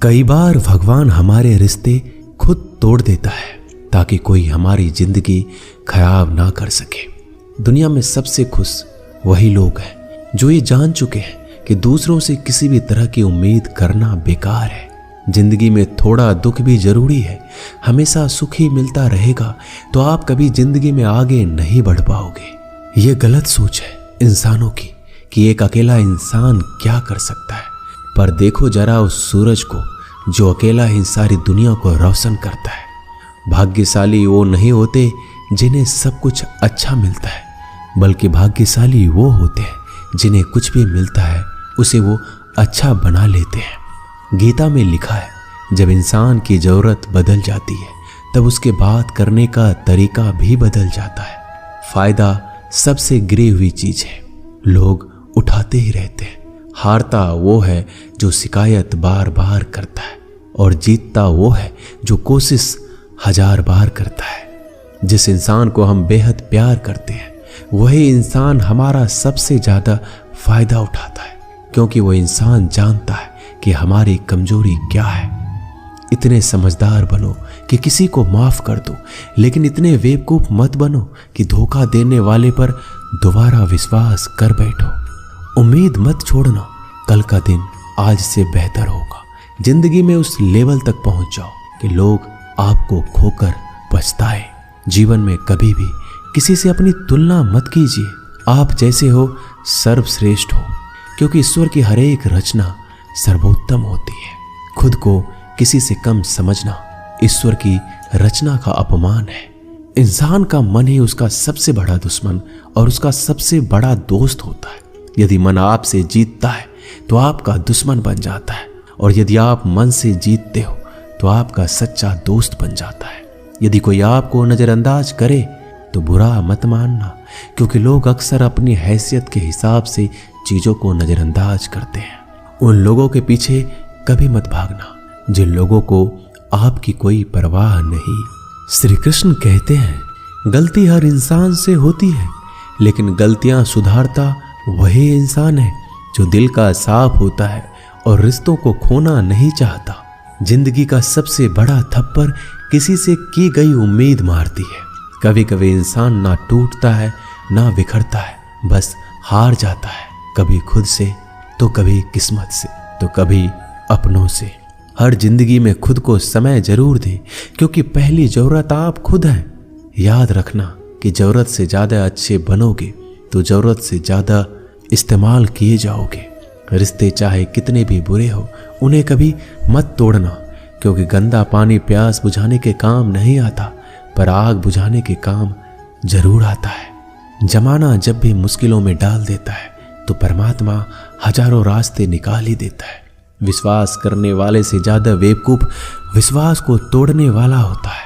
कई बार भगवान हमारे रिश्ते खुद तोड़ देता है ताकि कोई हमारी जिंदगी खराब ना कर सके। दुनिया में सबसे खुश वही लोग हैं जो ये जान चुके हैं कि दूसरों से किसी भी तरह की उम्मीद करना बेकार है। जिंदगी में थोड़ा दुख भी जरूरी है। हमेशा सुख ही मिलता रहेगा तो आप कभी जिंदगी में आगे नहीं बढ़ पाओगे। ये गलत सोच है इंसानों की कि एक अकेला इंसान क्या कर सकता है। पर देखो जरा उस सूरज को जो अकेला ही सारी दुनिया को रोशन करता है। भाग्यशाली वो नहीं होते जिन्हें सब कुछ अच्छा मिलता है, बल्कि भाग्यशाली वो होते हैं जिन्हें कुछ भी मिलता है उसे वो अच्छा बना लेते हैं। गीता में लिखा है, जब इंसान की जरूरत बदल जाती है तब उसके बात करने का तरीका भी बदल जाता है। फायदा सबसे गिरी हुई चीज है, लोग उठाते ही रहते हैं। हारता वो है जो शिकायत बार बार करता है और जीतता वो है जो कोशिश 1000 बार करता है। जिस इंसान को हम बेहद प्यार करते हैं वही इंसान हमारा सबसे ज्यादा फायदा उठाता है, क्योंकि वो इंसान जानता है कि हमारी कमजोरी क्या है। इतने समझदार बनो कि किसी को माफ कर दो, लेकिन इतने बेवकूफ मत बनो कि धोखा देने वाले पर दोबारा विश्वास कर बैठो। उम्मीद मत छोड़ना, कल का दिन आज से बेहतर होगा। जिंदगी में उस लेवल तक पहुंच जाओ कि लोग आपको खोकर पछताए। जीवन में कभी भी किसी से अपनी तुलना मत कीजिए। आप जैसे हो सर्वश्रेष्ठ हो, क्योंकि ईश्वर की हर एक रचना सर्वोत्तम होती है। खुद को किसी से कम समझना ईश्वर की रचना का अपमान है। इंसान का मन ही उसका सबसे बड़ा दुश्मन और उसका सबसे बड़ा दोस्त होता है। यदि मन आपसे जीतता है तो आपका दुश्मन बन जाता है, और यदि आप मन से जीतते हो तो आपका सच्चा दोस्त बन जाता है। यदि कोई आपको नजरअंदाज करे तो बुरा मत मानना, क्योंकि लोग अक्सर अपनी हैसियत के हिसाब से चीजों को नजरअंदाज करते हैं। उन लोगों के पीछे कभी मत भागना जिन लोगों को आपकी कोई परवाह नहीं। श्री कृष्ण कहते हैं, गलती हर इंसान से होती है, लेकिन गलतियां सुधारता वही इंसान है जो दिल का साफ होता है और रिश्तों को खोना नहीं चाहता। जिंदगी का सबसे बड़ा थप्पड़ किसी से की गई उम्मीद मारती है। कभी कभी इंसान ना टूटता है ना बिखरता है, बस हार जाता है, कभी खुद से तो कभी किस्मत से तो कभी अपनों से। हर जिंदगी में खुद को समय जरूर दें, क्योंकि पहली जरूरत आप खुद हैं। याद रखना कि जरूरत से ज्यादा अच्छे बनोगे तो जरूरत से ज्यादा इस्तेमाल किए जाओगे। रिश्ते चाहे कितने भी बुरे हो उन्हें कभी मत तोड़ना, क्योंकि गंदा पानी प्यास बुझाने के काम नहीं आता, पर आग बुझाने के काम जरूर आता है। जमाना जब भी मुश्किलों में डाल देता है तो परमात्मा हजारों रास्ते निकाल ही देता है। विश्वास करने वाले से ज्यादा बेवकूफ विश्वास को तोड़ने वाला होता है,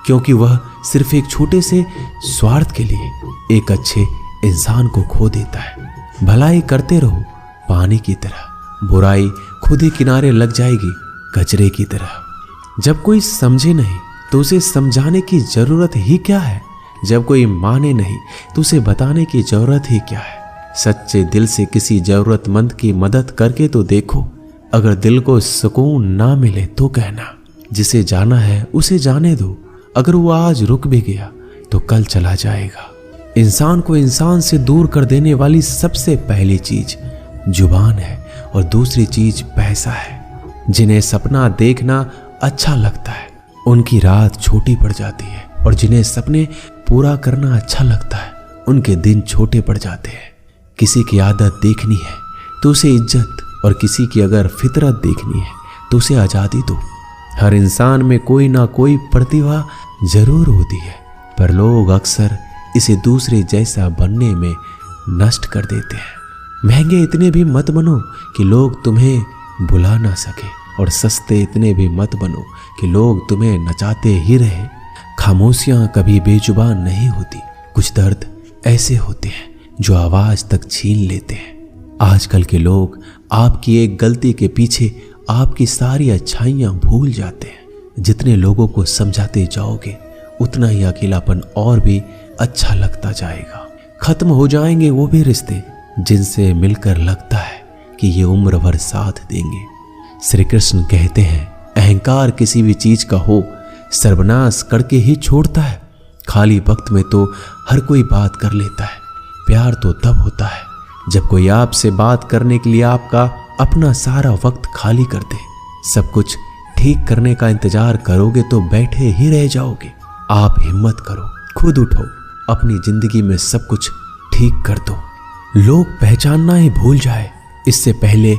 क्योंकि वह सिर्फ एक छोटे से स्वार्थ के लिए एक अच्छे इंसान को खो देता है। भलाई करते रहो पानी की तरह, बुराई खुद ही किनारे लग जाएगी कचरे की तरह। जब कोई समझे नहीं तो उसे समझाने की जरूरत ही क्या है। जब कोई माने नहीं तो उसे बताने की जरूरत ही क्या है। सच्चे दिल से किसी जरूरतमंद की मदद करके तो देखो। अगर दिल को सुकून ना मिले तो कहना, जिसे जाना है उसे जाने दो। अगर वो आज रुक भी गया तो कल चला जाएगा। इंसान को इंसान से दूर कर देने वाली सबसे पहली चीज जुबान है और दूसरी चीज पैसा है। जिन्हें सपना देखना अच्छा लगता है उनकी रात छोटी पड़ जाती है, और जिन्हें सपने पूरा करना अच्छा लगता है उनके दिन छोटे पड़ जाते हैं। किसी की आदत देखनी है तो उसे इज्जत, और किसी की अगर फितरत देखनी है तो उसे आजादी दो। हर इंसान में कोई ना कोई प्रतिभा जरूर होती है, पर लोग अक्सर इसे दूसरे जैसा बनने में नष्ट कर देते हैं। महंगे इतने भी मत बनो कि लोग तुम्हें बुला ना सके, और सस्ते इतने भी मत बनो कि लोग तुम्हें नचाते ही रहे। खामोशियां कभी बेजुबान नहीं होती। कुछ दर्द ऐसे होते हैं जो आवाज तक छीन लेते हैं। आजकल के लोग आपकी एक गलती के पीछे आपकी सारी अच्छाइयां भूल जाते हैं। जितने लोगों को समझाते जाओगे उतना ही अकेलापन और भी अच्छा लगता जाएगा। खत्म हो जाएंगे वो भी रिश्ते जिनसे मिलकर लगता है कि ये उम्र भर साथ देंगे। श्री कृष्ण कहते हैं, अहंकार किसी भी चीज का हो सर्वनाश करके ही छोड़ता है। खाली वक्त में तो हर कोई बात कर लेता है। प्यार तो तब होता है जब कोई आपसे बात करने के लिए आपका अपना सारा वक्त खाली कर दे। सब कुछ ठीक करने का इंतजार करोगे तो बैठे ही रह जाओगे। आप हिम्मत करो, खुद उठो, अपनी जिंदगी में सब कुछ ठीक कर दो। लोग पहचानना ही भूल जाए इससे पहले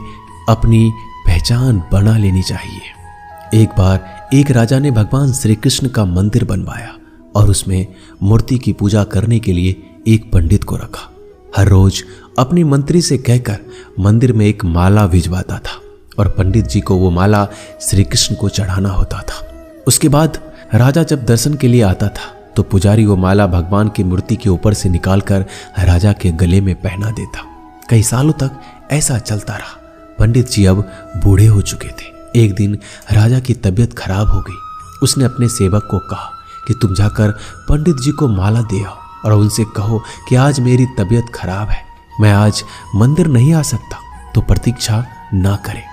अपनी पहचान बना लेनी चाहिए। एक बार एक राजा ने भगवान श्री कृष्ण का मंदिर बनवाया और उसमें मूर्ति की पूजा करने के लिए एक पंडित को रखा। हर रोज अपनी मंत्री से कहकर मंदिर में एक माला भिजवाता था और पंडित जी को वो माला श्री कृष्ण को चढ़ाना होता था। उसके बाद राजा जब दर्शन के लिए आता था तो पुजारी वो माला भगवान की मूर्ति के ऊपर से निकालकर राजा के गले में पहना देता। कई सालों तक ऐसा चलता रहा। पंडित जी अब बूढ़े हो चुके थे। एक दिन राजा की तबीयत खराब हो गई। उसने अपने सेवक को कहा कि तुम जाकर पंडित जी को माला दे आओ और उनसे कहो कि आज मेरी तबीयत खराब है, मैं आज मंदिर नहीं आ सकता, तो प्रतीक्षा ना करे।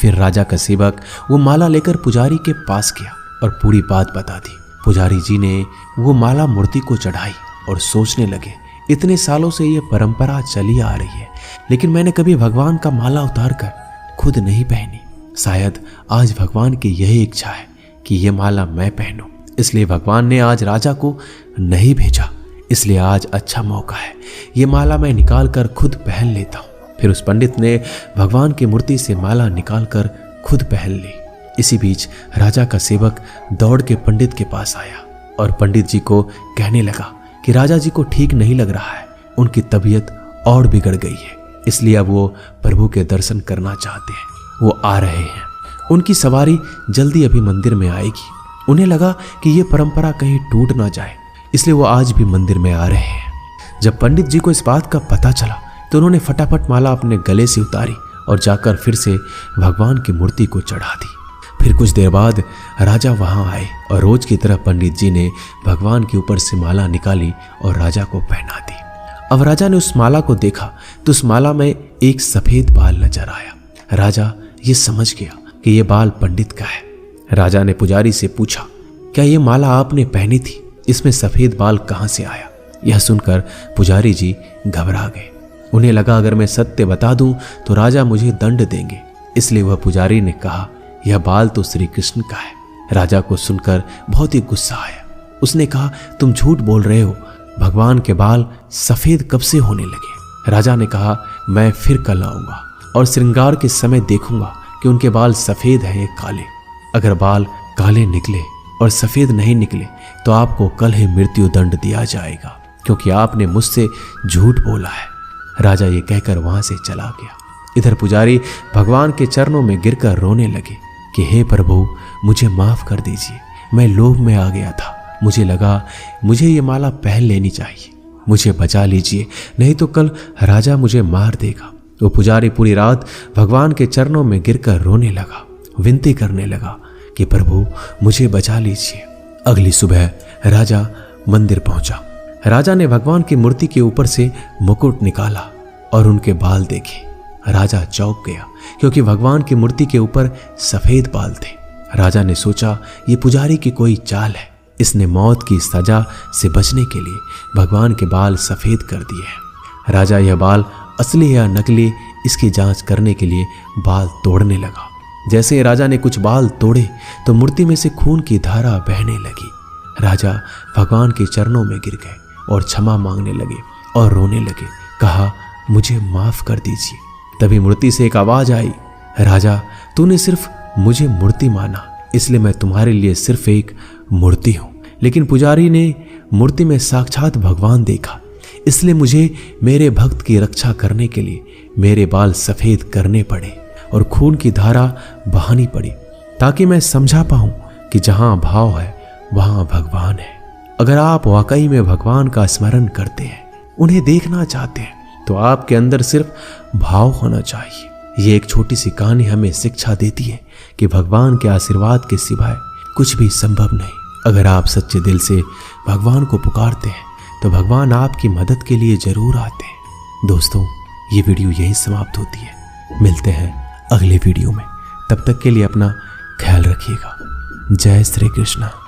फिर राजा का सेवक वो माला लेकर पुजारी के पास गया और पूरी बात बता दी। पुजारी जी ने वो माला मूर्ति को चढ़ाई और सोचने लगे, इतने सालों से ये परंपरा चली आ रही है, लेकिन मैंने कभी भगवान का माला उतार कर खुद नहीं पहनी। शायद आज भगवान की यही इच्छा है कि ये माला मैं पहनूं, इसलिए भगवान ने आज राजा को नहीं भेजा। इसलिए आज अच्छा मौका है, ये माला मैं निकाल कर खुद पहन लेता हूँ। फिर उस पंडित ने भगवान की मूर्ति से माला निकाल कर खुद पहन ली। इसी बीच राजा का सेवक दौड़ के पंडित के पास आया और पंडित जी को कहने लगा कि राजा जी को ठीक नहीं लग रहा है, उनकी तबीयत और बिगड़ गई है, इसलिए अब वो प्रभु के दर्शन करना चाहते हैं। वो आ रहे हैं, उनकी सवारी जल्दी अभी मंदिर में आएगी। उन्हें लगा कि ये परंपरा कहीं टूट ना जाए, इसलिए वो आज भी मंदिर में आ रहे हैं। जब पंडित जी को इस बात का पता चला तो उन्होंने फटाफट माला अपने गले से उतारी और जाकर फिर से भगवान की मूर्ति को चढ़ा दी। फिर कुछ देर बाद राजा वहां आए और रोज की तरह पंडित जी ने भगवान के ऊपर से माला निकाली और राजा को पहना दी। अब राजा ने उस माला को देखा तो उस माला में एक सफेद बाल नजर आया। राजा ये समझ गया कि ये बाल पंडित का है। राजा ने पुजारी से पूछा, क्या ये माला आपने पहनी थी? इसमें सफेद बाल कहां से आया? यह सुनकर पुजारी जी घबरा गए। उन्हें लगा अगर मैं सत्य बता दूं तो राजा मुझे दंड देंगे, इसलिए वह पुजारी ने कहा, यह बाल तो श्री कृष्ण का है। राजा को सुनकर बहुत ही गुस्सा आया। उसने कहा, तुम झूठ बोल रहे हो, भगवान के बाल सफेद कब से होने लगे? राजा ने कहा, मैं फिर कल आऊंगा और श्रृंगार के समय देखूंगा कि उनके बाल सफेद हैं या काले। अगर बाल काले निकले और सफेद नहीं निकले तो आपको कल ही मृत्यु दंड दिया जाएगा, क्योंकि आपने मुझसे झूठ बोला है। राजा ये कहकर वहां से चला गया। इधर पुजारी भगवान के चरणों में गिरकर रोने लगे कि हे प्रभु, मुझे माफ कर दीजिए, मैं लोभ में आ गया था, मुझे लगा मुझे ये माला पहन लेनी चाहिए, मुझे बचा लीजिए, नहीं तो कल राजा मुझे मार देगा। वो पुजारी पूरी रात भगवान के चरणों में गिरकर रोने लगा, विनती करने लगा कि प्रभु मुझे बचा लीजिए। अगली सुबह राजा मंदिर पहुंचा। राजा ने भगवान की मूर्ति के ऊपर से मुकुट निकाला और उनके बाल देखे। राजा चौंक गया क्योंकि भगवान की मूर्ति के ऊपर सफेद बाल थे। राजा ने सोचा ये पुजारी की कोई चाल है, इसने मौत की सजा से बचने के लिए भगवान के बाल सफेद कर दिए हैं। राजा यह बाल असली या नकली इसकी जांच करने के लिए बाल तोड़ने लगा। जैसे ही राजा ने कुछ बाल तोड़े तो मूर्ति में से खून की धारा बहने लगी। राजा भगवान के चरणों में गिर गए और क्षमा मांगने लगे और रोने लगे, कहा मुझे माफ कर दीजिए। तभी मूर्ति से एक आवाज आई, राजा तूने सिर्फ मुझे मूर्ति माना, इसलिए मैं तुम्हारे लिए सिर्फ एक मूर्ति हूं। लेकिन पुजारी ने मूर्ति में साक्षात भगवान देखा, इसलिए मुझे मेरे भक्त की रक्षा करने के लिए मेरे बाल सफेद करने पड़े और खून की धारा बहानी पड़ी, ताकि मैं समझा पाऊं कि जहां भाव है वहां भगवान है। अगर आप वाकई में भगवान का स्मरण करते हैं, उन्हें देखना चाहते हैं, तो आपके अंदर सिर्फ भाव होना चाहिए। ये एक छोटी सी कहानी हमें शिक्षा देती है कि भगवान के आशीर्वाद के सिवाय कुछ भी संभव नहीं। अगर आप सच्चे दिल से भगवान को पुकारते हैं तो भगवान आपकी मदद के लिए जरूर आते हैं। दोस्तों, ये वीडियो यहीं समाप्त होती है। मिलते हैं अगले वीडियो में। तब तक के लिए अपना ख्याल रखिएगा। जय श्री कृष्णा।